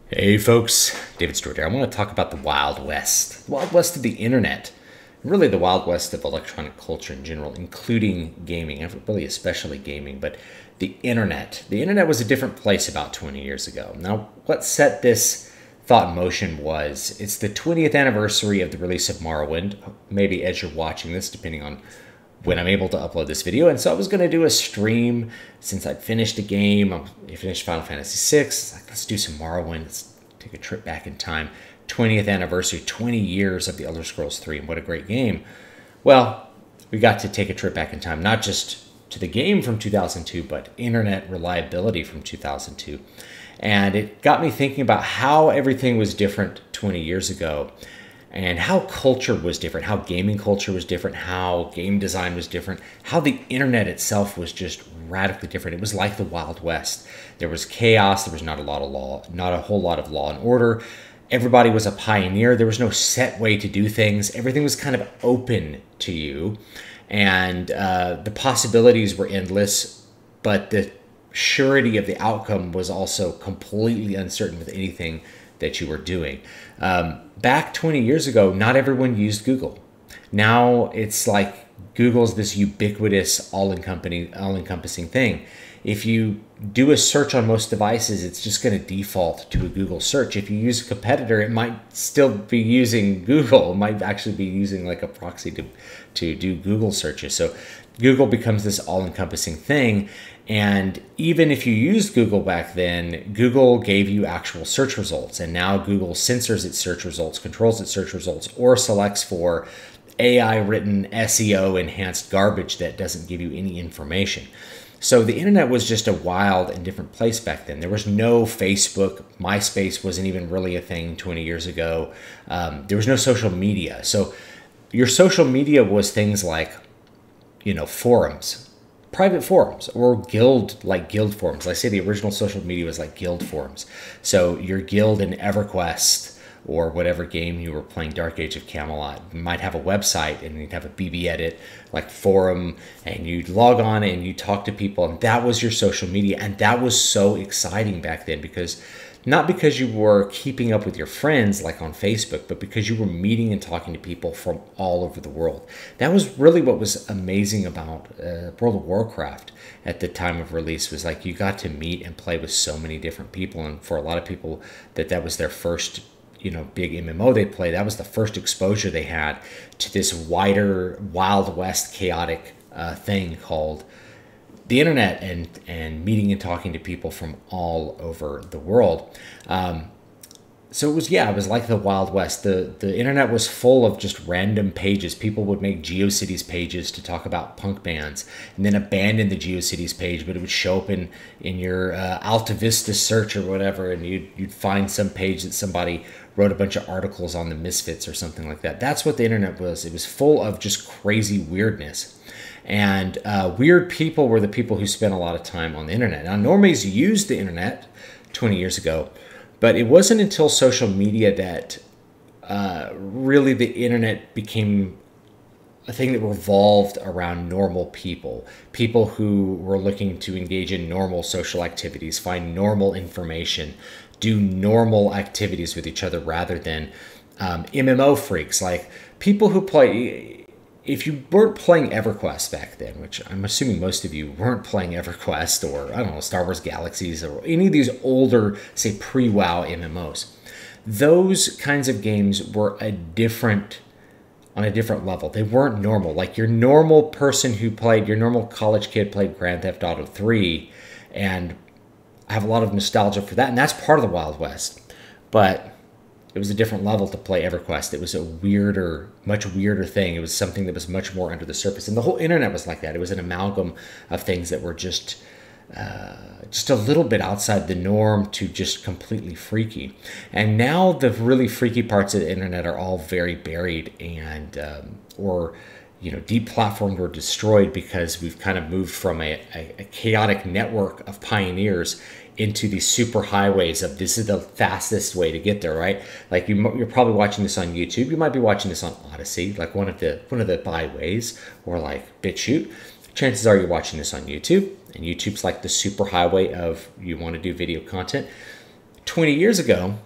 Hey folks, David Stewart here. I want to talk about the Wild West. The Wild West of the internet. Really the Wild West of electronic culture in general, including gaming, and really especially gaming, but the internet. The internet was a different place about 20 years ago. Now, what set this thought in motion was it's the 20th anniversary of the release of Morrowind, maybe as you're watching this, depending on when I'm able to upload this video. And so I was going to do a stream since I'd finished a game. I finished Final Fantasy VI. It's like, let's do some Morrowind. Let's take a trip back in time. 20th anniversary, 20 years of the Elder Scrolls 3, and what a great game. Well, we got to take a trip back in time, not just to the game from 2002, but internet reliability from 2002. And it got me thinking about how everything was different 20 years ago, and how culture was different, how gaming culture was different, how game design was different, how the internet itself was just radically different. It was like the Wild West. There was chaos. There was not a lot of law, not a whole lot of law and order. Everybody was a pioneer. There was no set way to do things. Everything was kind of open to you, and the possibilities were endless, but the surety of the outcome was also completely uncertain with anything that you were doing. Back 20 years ago, not everyone used Google. Now it's like Google's this ubiquitous, all-encompassing thing. If you do a search on most devices, it's just going to default to a Google search. If you use a competitor, it might still be using Google. It might actually be using like a proxy to do Google searches. So Google becomes this all-encompassing thing. And even if you used Google back then, Google gave you actual search results. And now Google censors its search results, controls its search results, or selects for AI-written SEO enhanced garbage that doesn't give you any information. So the internet was just a wild and different place back then. There was no Facebook. MySpace wasn't even really a thing 20 years ago. There was no social media. So your social media was things like, forums, private forums, or guild forums. I say the original social media was like guild forums. So your guild in EverQuest or whatever game you were playing, Dark Age of Camelot, might have a website and you'd have a BBEdit like forum, and you'd log on and you talk to people, and that was your social media. And that was so exciting back then, because not because you were keeping up with your friends like on Facebook, but because you were meeting and talking to people from all over the world. That was really what was amazing about World of Warcraft at the time of release, was like you got to meet and play with so many different people. And for a lot of people, that was their first big MMO they played. That was the first exposure they had to this wider, Wild West, chaotic thing called the internet, and meeting and talking to people from all over the world. So it was like the Wild West. The internet was full of just random pages. People would make GeoCities pages to talk about punk bands, and then abandon the GeoCities page, but it would show up in your Alta Vista search or whatever, and you'd find some page that somebody wrote a bunch of articles on the Misfits or something like that. That's what the internet was. It was full of just crazy weirdness. And weird people were the people who spent a lot of time on the internet. Now, normies used the internet 20 years ago, but it wasn't until social media that really the internet became a thing that revolved around normal people who were looking to engage in normal social activities, find normal information, do normal activities with each other, rather than MMO freaks, like people who play. If you weren't playing EverQuest back then, which I'm assuming most of you weren't playing EverQuest, or I don't know, Star Wars Galaxies, or any of these older, say, pre-WoW MMOs, those kinds of games were on a different level. They weren't normal. Like your normal person who played, your normal college kid played Grand Theft Auto 3, and I have a lot of nostalgia for that, and that's part of the Wild West. But it was a different level to play EverQuest. It was a much weirder thing. It was something that was much more under the surface. And the whole internet was like that. It was an amalgam of things that were just a little bit outside the norm to just completely freaky. And now the really freaky parts of the internet are all very buried and deplatformed or destroyed, because we've kind of moved from a chaotic network of pioneers into these super highways of this is the fastest way to get there, right? Like you're probably watching this on YouTube. You might be watching this on Odyssey, like one of the byways, or like BitChute. Chances are you're watching this on YouTube, and YouTube's like the super highway of you want to do video content. 20 years ago,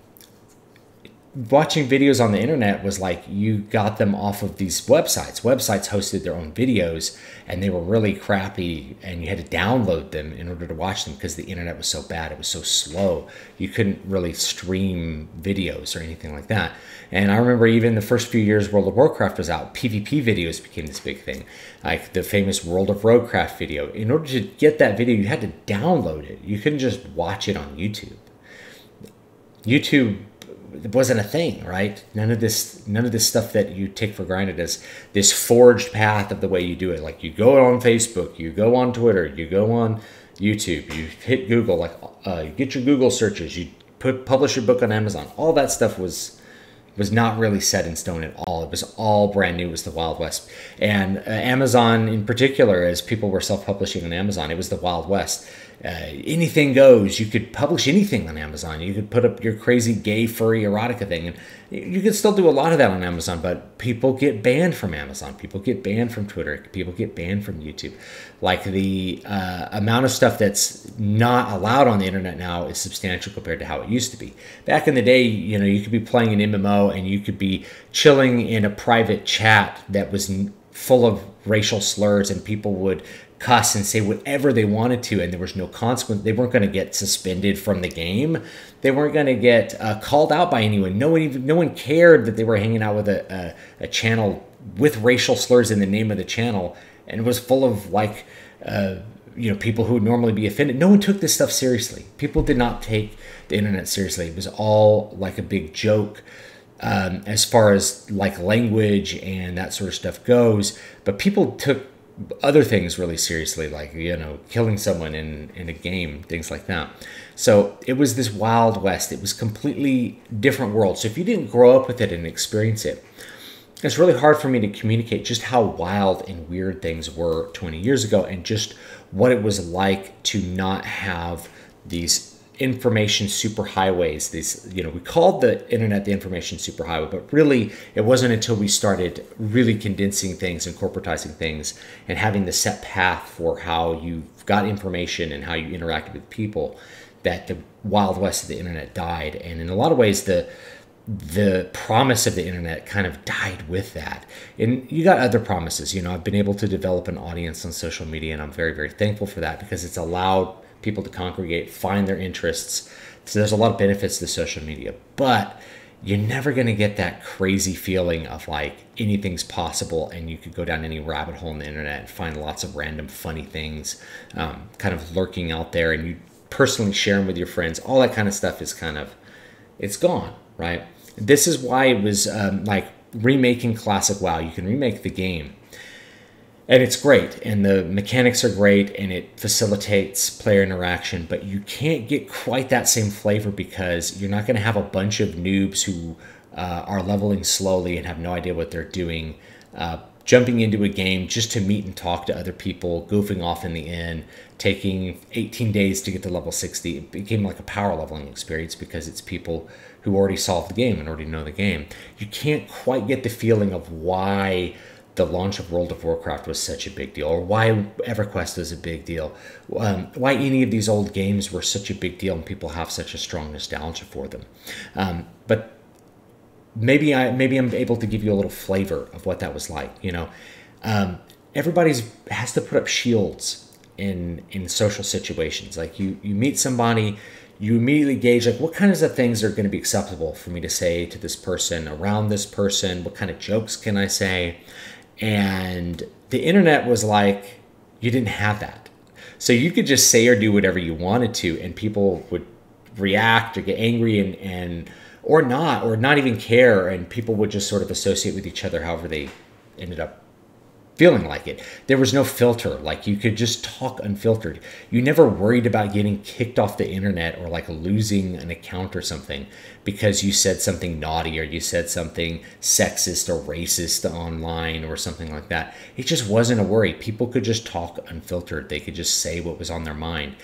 watching videos on the internet was like you got them off of these websites. Websites hosted their own videos, and they were really crappy, and you had to download them in order to watch them because the internet was so bad. It was so slow. You couldn't really stream videos or anything like that. And I remember even the first few years World of Warcraft was out, PvP videos became this big thing. Like the famous World of Roadcraft video. In order to get that video, you had to download it. You couldn't just watch it on YouTube. YouTube wasn't a thing, right? None of this stuff that you take for granted as this forged path of the way you do it. Like you go on Facebook, you go on Twitter, you go on YouTube, you hit Google, like you get your Google searches, you publish your book on Amazon. All that stuff was not really set in stone at all. It was all brand new. It was the Wild West. And Amazon in particular, as people were self-publishing on Amazon, it was the Wild West. Anything goes. You could publish anything on Amazon. You could put up your crazy gay furry erotica thing, and you could still do a lot of that on Amazon, but people get banned from Amazon. People get banned from Twitter. People get banned from YouTube. Like the amount of stuff that's not allowed on the internet now is substantial compared to how it used to be. Back in the day, you know, you could be playing an MMO and you could be chilling in a private chat that was full of racial slurs, and people would cuss and say whatever they wanted to, and there was no consequence. They weren't going to get suspended from the game. They weren't going to get called out by anyone. No one cared that they were hanging out with a channel with racial slurs in the name of the channel, and it was full of like people who would normally be offended. No one took this stuff seriously. People did not take the internet seriously. It was all like a big joke. As far as like language and that sort of stuff goes, but people took other things really seriously, like, you know, killing someone in a game, things like that. So it was this Wild West. It was completely different world. So if you didn't grow up with it and experience it, it's really hard for me to communicate just how wild and weird things were 20 years ago, and just what it was like to not have these information superhighways. These, you know, we called the internet the information superhighway, but really it wasn't until we started really condensing things and corporatizing things and having the set path for how you got information and how you interacted with people that the Wild West of the internet died. And in a lot of ways, the promise of the internet kind of died with that. And you got other promises. You know, I've been able to develop an audience on social media, and I'm very, very thankful for that, because it's allowed people to congregate, find their interests. So there's a lot of benefits to social media, but you're never going to get that crazy feeling of like anything's possible and you could go down any rabbit hole on the internet and find lots of random funny things kind of lurking out there, and you personally share them with your friends. All that kind of stuff is kind of, it's gone, right? This is why it was like remaking classic WoW. You can remake the game, and it's great, and the mechanics are great, and it facilitates player interaction, but you can't get quite that same flavor because you're not going to have a bunch of noobs who are leveling slowly and have no idea what they're doing, jumping into a game just to meet and talk to other people, goofing off in the end, taking 18 days to get to level 60. It became like a power leveling experience because it's people who already solved the game and already know the game. You can't quite get the feeling of why the launch of World of Warcraft was such a big deal, or why EverQuest was a big deal, why any of these old games were such a big deal and people have such a strong nostalgia for them. But maybe I'm able to give you a little flavor of what that was like. You know, everybody has to put up shields in social situations. Like you meet somebody, you immediately gauge like what kinds of things are going to be acceptable for me to say to this person, around this person, what kind of jokes can I say. And the internet was like, you didn't have that. So you could just say or do whatever you wanted to, and people would react or get angry and or not even care, and people would just sort of associate with each other however they ended up feeling like it. There was no filter. Like you could just talk unfiltered. You never worried about getting kicked off the internet or like losing an account or something because you said something naughty or you said something sexist or racist online or something like that. It just wasn't a worry. People could just talk unfiltered. They could just say what was on their mind.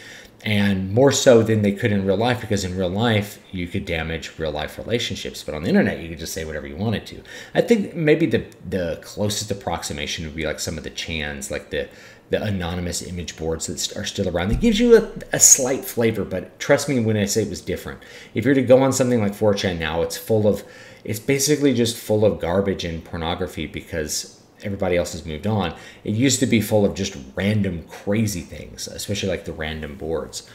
And more so than they could in real life, because in real life, you could damage real life relationships. But on the internet, you could just say whatever you wanted to. I think maybe the closest approximation would be like some of the Chans, like the the anonymous image boards that are still around. It gives you a slight flavor, but trust me when I say it was different. If you're to go on something like 4chan now, it's basically just full of garbage and pornography because everybody else has moved on. It used to be full of just random crazy things, especially like the random boards.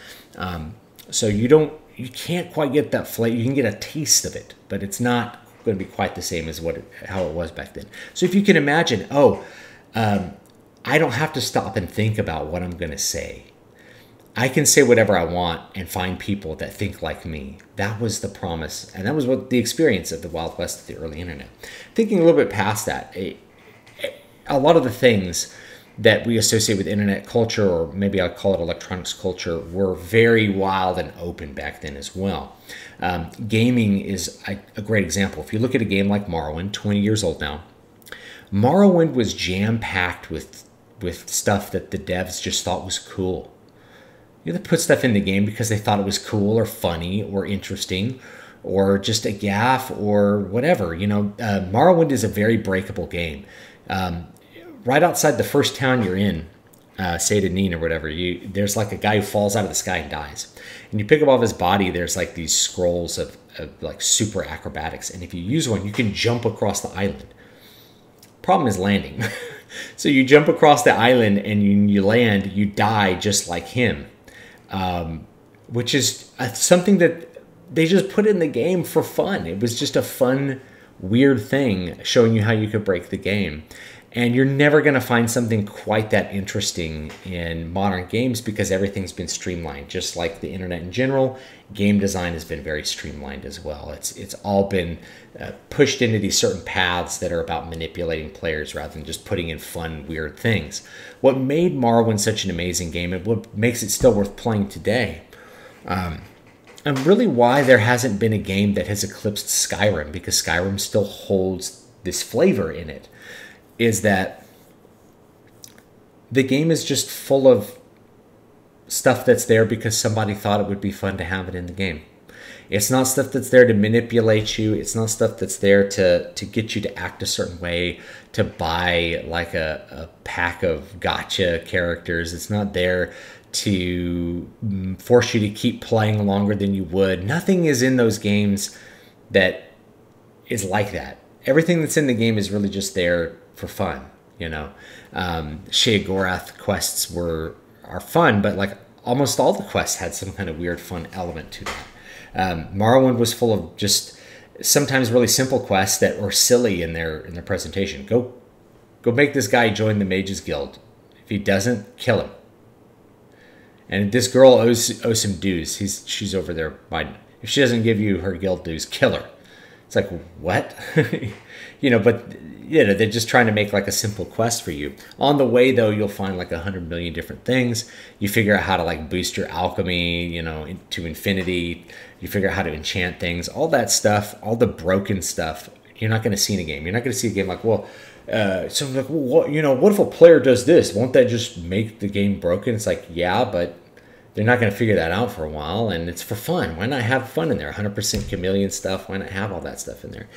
So you can't quite get that flavor. You can get a taste of it, but it's not going to be quite the same as how it was back then. So if you can imagine, I don't have to stop and think about what I'm going to say. I can say whatever I want and find people that think like me. That was the promise, and that was what the experience of the Wild West of the early internet. Thinking a little bit past that, a lot of the things that we associate with internet culture, or maybe I'll call it electronics culture, were very wild and open back then as well. Gaming is a great example. If you look at a game like Morrowind, 20 years old now, Morrowind was jam-packed with stuff that the devs just thought was cool. They put stuff in the game because they thought it was cool or funny or interesting or just a gaffe or whatever. Morrowind is a very breakable game. Right outside the first town you're in, Seyda-Neen or whatever, there's like a guy who falls out of the sky and dies. And you pick up off his body, there's like these scrolls of like super acrobatics. And if you use one, you can jump across the island. Problem is landing. So you jump across the island and you land, you die just like him. Which is something that they just put in the game for fun. It was just a fun, weird thing showing you how you could break the game. And you're never going to find something quite that interesting in modern games because everything's been streamlined. Just like the internet in general, game design has been very streamlined as well. It's all been pushed into these certain paths that are about manipulating players rather than just putting in fun, weird things. What made Morrowind such an amazing game and what makes it still worth playing today, and really why there hasn't been a game that has eclipsed Skyrim, because Skyrim still holds this flavor in it, is that the game is just full of stuff that's there because somebody thought it would be fun to have it in the game. It's not stuff that's there to manipulate you. It's not stuff that's there to get you to act a certain way, to buy like a pack of gotcha characters. It's not there to force you to keep playing longer than you would. Nothing is in those games that is like that. Everything that's in the game is really just there for fun, Sheogorath quests are fun, but like almost all the quests had some kind of weird fun element to that. Morrowind was full of just sometimes really simple quests that were silly in their presentation. Go make this guy join the Mages Guild. If he doesn't, kill him. And this girl owes him dues. She's over there. If she doesn't give you her guild dues, kill her. It's like, what? But they're just trying to make like a simple quest for you. On the way, though, you'll find like 100 million different things. You figure out how to like boost your alchemy, to infinity. You figure out how to enchant things. All that stuff, all the broken stuff, you're not going to see in a game. You're not going to see a game like, what if a player does this? Won't that just make the game broken? It's like, yeah, but they're not going to figure that out for a while, and it's for fun. Why not have fun in there? 100% chameleon stuff. Why not have all that stuff in there?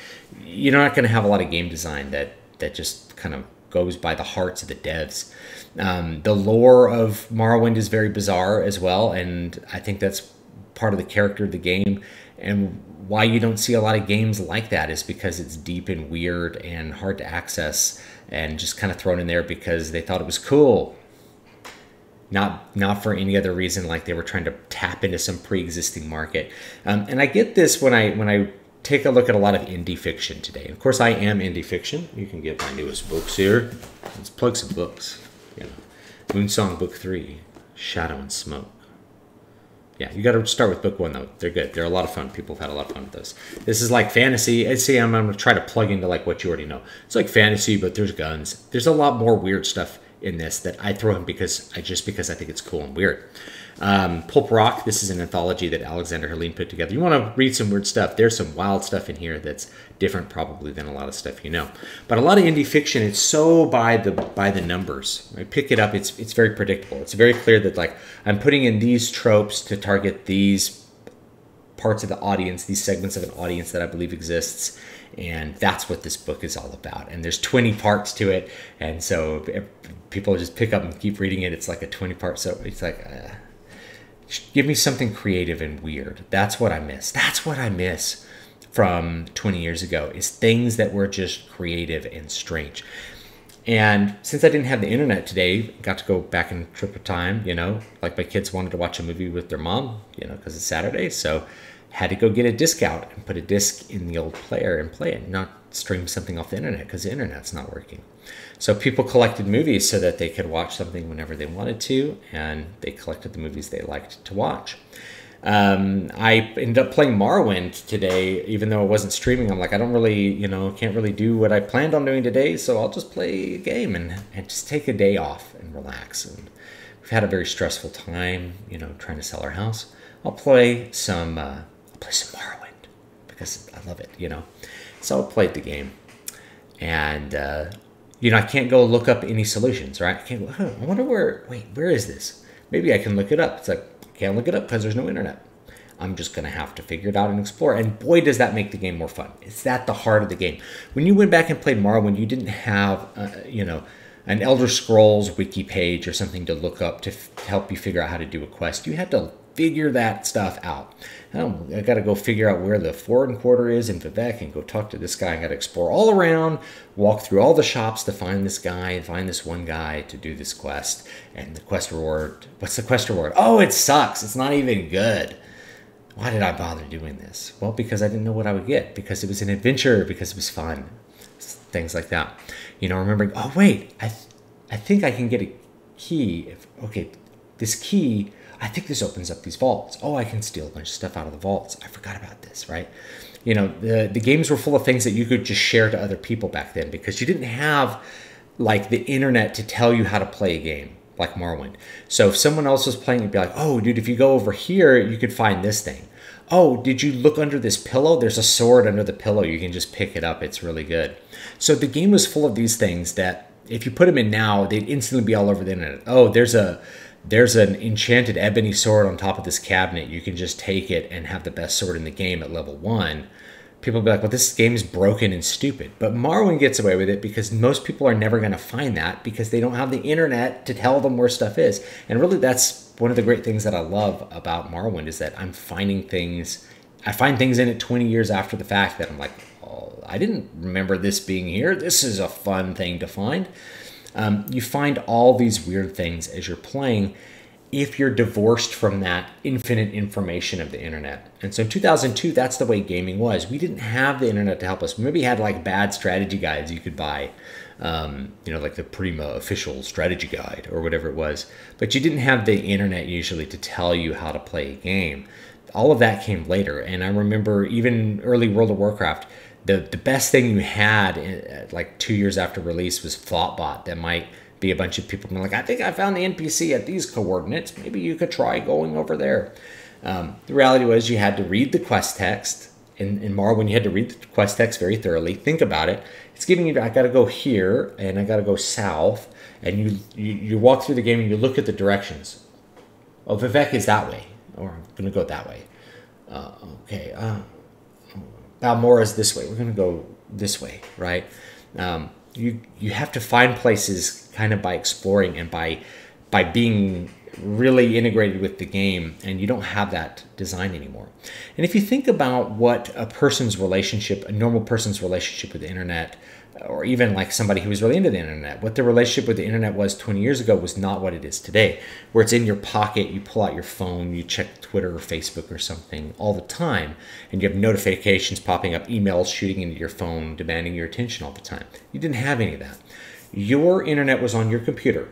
You're not going to have a lot of game design that just kind of goes by the hearts of the devs. The lore of Morrowind is very bizarre as well, and I think that's part of the character of the game. And why you don't see a lot of games like that is because it's deep and weird and hard to access and just kind of thrown in there because they thought it was cool. Not for any other reason, like they were trying to tap into some pre-existing market. And I get this when I take a look at a lot of indie fiction today. And of course, I am indie fiction. You can get my newest books here. Let's plug some books. Moonsong Book 3, Shadow and Smoke. Yeah, you got to start with book 1, though. They're good. They're a lot of fun. People have had a lot of fun with those. This is like fantasy. I'd say I'm going to try to plug into like what you already know. It's like fantasy, but there's guns. There's a lot more weird stuff in this that I throw in because I think it's cool and weird. Pulp Rock, this is an anthology that Alexander Helene put together. You want to read some weird stuff. There's some wild stuff in here that's different probably than a lot of stuff you know. But a lot of indie fiction, it's so by the numbers. I pick it up, it's very predictable. It's very clear that like I'm putting in these tropes to target these parts of the audience, these segments of an audience that I believe exists. And that's what this book is all about. And there's 20 parts to it. And so if people just pick up and keep reading it, it's like a 20-part. So it's like, give me something creative and weird. That's what I miss. That's what I miss from 20 years ago, is things that were just creative and strange. And since I didn't have the internet today, got to go back in trip of time, like my kids wanted to watch a movie with their mom, because it's Saturday. So had to go get a disc out and put a disc in the old player and play it, not stream something off the internet because the internet's not working. So people collected movies so that they could watch something whenever they wanted to, and they collected the movies they liked to watch. I ended up playing Morrowind today, even though it wasn't streaming. I'm like, I don't really, can't really do what I planned on doing today, so I'll just play a game and just take a day off and relax. And we've had a very stressful time, trying to sell our house. I'll play some Morrowind because I love it, So I played the game, and I can't go look up any solutions, right? I can't go, I wonder where is this? Maybe I can look it up. It's like, can't look it up because there's no internet. I'm just going to have to figure it out and explore. And boy, does that make the game more fun. It's at the heart of the game. When you went back and played Morrowind, you didn't have, an Elder Scrolls wiki page or something to look up to help you figure out how to do a quest. You had to figure that stuff out. I got to go figure out where the foreign quarter is in Vivec and go talk to this guy. I got to explore all around, walk through all the shops to find this guy and find this one guy to do this quest. And the quest reward, what's the quest reward? Oh, it sucks. It's not even good. Why did I bother doing this? Well, because I didn't know what I would get, because it was an adventure, because it was fun, things like that. Remembering, oh, wait, I think I can get a key. This key, I think this opens up these vaults. Oh, I can steal a bunch of stuff out of the vaults. I forgot about this, right? The games were full of things that you could just share to other people back then, because you didn't have like the internet to tell you how to play a game like Morrowind. So if someone else was playing, you'd be like, oh, dude, if you go over here, you could find this thing. Oh, did you look under this pillow? There's a sword under the pillow. You can just pick it up. It's really good. So the game was full of these things that if you put them in now, they'd instantly be all over the internet. Oh, there's an enchanted ebony sword on top of this cabinet. You can just take it and have the best sword in the game at level 1. People will be like, well, this game is broken and stupid. But Morrowind gets away with it because most people are never going to find that because they don't have the internet to tell them where stuff is. And really, that's one of the great things that I love about Morrowind, is that I'm finding things. I find things in it 20 years after the fact that I'm like, oh, I didn't remember this being here. This is a fun thing to find. You find all these weird things as you're playing if you're divorced from that infinite information of the internet. And so in 2002, that's the way gaming was. We didn't have the internet to help us. We maybe had like bad strategy guides you could buy, like the Prima official strategy guide or whatever it was. But you didn't have the internet usually to tell you how to play a game. All of that came later. And I remember even early World of Warcraft, the best thing you had like 2 years after release was Thoughtbot. That might be a bunch of people being like, I think I found the NPC at these coordinates. Maybe you could try going over there. The reality was you had to read the quest text. In Morrowind, you had to read the quest text very thoroughly. Think about it. It's giving you, I got to go here and I got to go south. And you walk through the game and you look at the directions. Oh, Vivec is that way. Or I'm going to go that way. Balmora is this way. We're going to go this way, right? You have to find places kind of by exploring and by being really integrated with the game, and you don't have that design anymore. And if you think about what a normal person's relationship with the internet, or even like somebody who was really into the internet, what their relationship with the internet was 20 years ago was not what it is today, where it's in your pocket, you pull out your phone, you check Twitter or Facebook or something all the time, and you have notifications popping up, emails shooting into your phone, demanding your attention all the time. You didn't have any of that. Your internet was on your computer.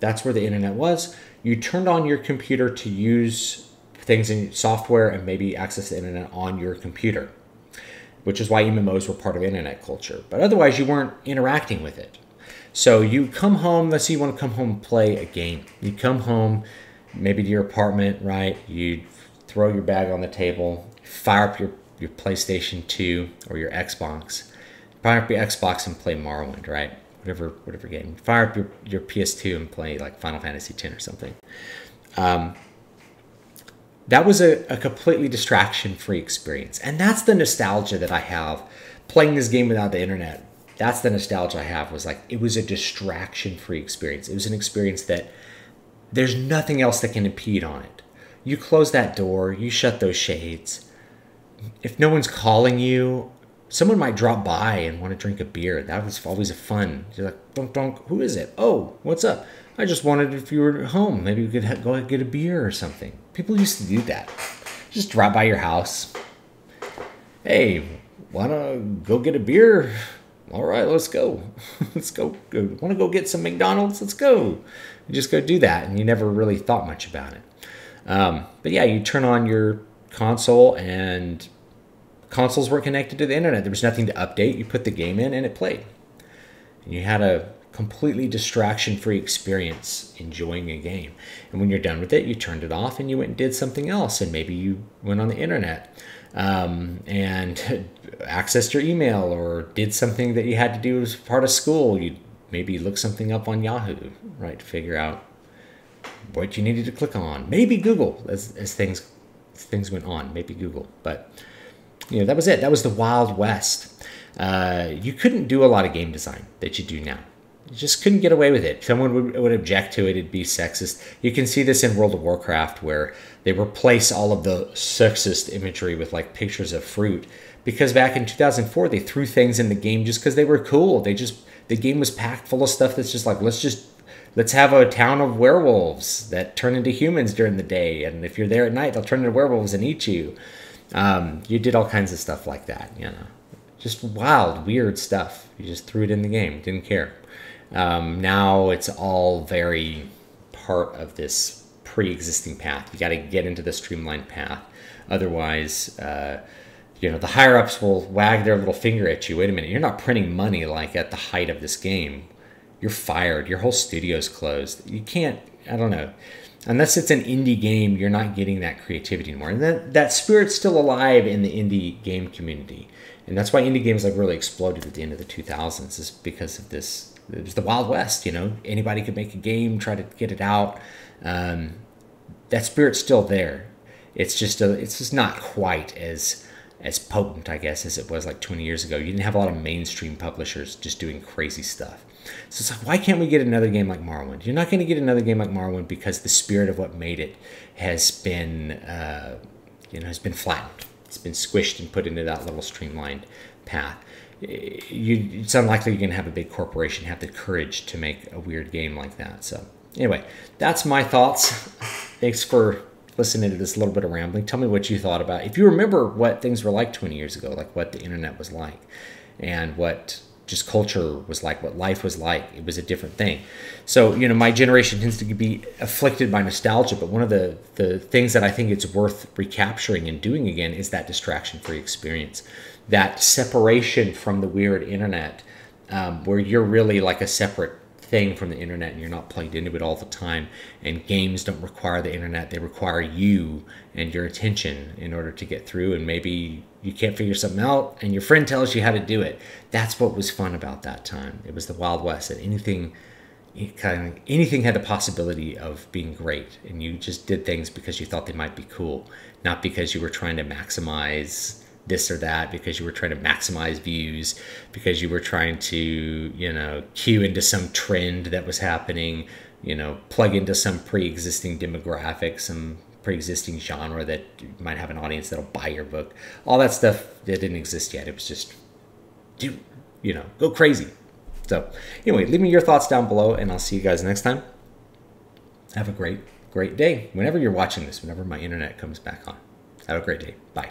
That's where the internet was. You turned on your computer to use things in software and maybe access the internet on your computer, which is why MMOs were part of internet culture. But otherwise, you weren't interacting with it. So you come home, let's say you want to come home and play a game. You come home, maybe to your apartment, right? You throw your bag on the table, fire up your PlayStation 2 or your Xbox. Fire up your Xbox and play Morrowind, right? Whatever game. Fire up your PS2 and play like Final Fantasy X or something. that was a completely distraction-free experience. And that's the nostalgia that I have playing this game without the internet. That's the nostalgia I have, was like, it was a distraction-free experience. It was an experience that there's nothing else that can impede on it. You close that door, you shut those shades. If no one's calling you, someone might drop by and want to drink a beer. That was always a fun. You're like, donk, donk, who is it? Oh, what's up? I just wondered if you were at home. Maybe we could go get a beer or something. People used to do that. Just drop by your house. Hey, wanna go get a beer? All right, let's go. Let's go. Want to go get some McDonald's? Let's go. You just go do that, and you never really thought much about it. But yeah, you turn on your console, and consoles were connected to the internet. There was nothing to update. You put the game in, and it played. And you had a completely distraction-free experience enjoying a game. And when you're done with it, you turned it off, and you went and did something else. And maybe you went on the internet and accessed your email, or did something that you had to do as part of school. You maybe look something up on Yahoo, right, to figure out what you needed to click on. Maybe Google, as things went on. Maybe Google, but that was it. That was the Wild West. You couldn't do a lot of game design that you do now. You just couldn't get away with it. Someone would object to it. It'd be sexist. You can see this in World of Warcraft, where they replace all of the sexist imagery with like pictures of fruit, because back in 2004 they threw things in the game just because they were cool. The game was packed full of stuff that's just like, let's have a town of werewolves that turn into humans during the day, and if you're there at night, they'll turn into werewolves and eat you. You did all kinds of stuff like that, just wild, weird stuff. You just threw it in the game, didn't care. Now it's all very part of this pre-existing path. You got to get into the streamlined path. Otherwise, the higher-ups will wag their little finger at you. Wait a minute, you're not printing money like at the height of this game. You're fired. Your whole studio's closed. You can't, I don't know. Unless it's an indie game, you're not getting that creativity anymore. And that spirit's still alive in the indie game community. And that's why indie games like really exploded at the end of the 2000s, is because of this. It was the Wild West, Anybody could make a game, try to get it out. That spirit's still there. It's just not quite as potent, I guess, as it was like 20 years ago. You didn't have a lot of mainstream publishers just doing crazy stuff. So it's like, why can't we get another game like Morrowind? You're not going to get another game like Morrowind because the spirit of what made it has been flattened. It's been squished and put into that little streamlined path. It's unlikely you're going to have a big corporation have the courage to make a weird game like that. So anyway, that's my thoughts. Thanks for listening to this little bit of rambling. Tell me what you thought about it. If you remember what things were like 20 years ago, like what the internet was like, and what just culture was like, what life was like, it was a different thing. So, my generation tends to be afflicted by nostalgia, but one of the things that I think it's worth recapturing and doing again is that distraction-free experience, that separation from the weird internet, where you're really like a separate thing from the internet and you're not plugged into it all the time. And games don't require the internet. They require you and your attention in order to get through. And maybe you can't figure something out and your friend tells you how to do it. That's what was fun about that time. It was the Wild West. That anything had the possibility of being great, and you just did things because you thought they might be cool, not because you were trying to maximize this or that, because you were trying to maximize views, because you were trying to, cue into some trend that was happening, plug into some pre-existing demographic, some pre-existing genre that might have an audience that'll buy your book. All that stuff that didn't exist yet. It was just, go crazy. So anyway, leave me your thoughts down below, and I'll see you guys next time. Have a great, great day. Whenever you're watching this, whenever my internet comes back on. Have a great day. Bye.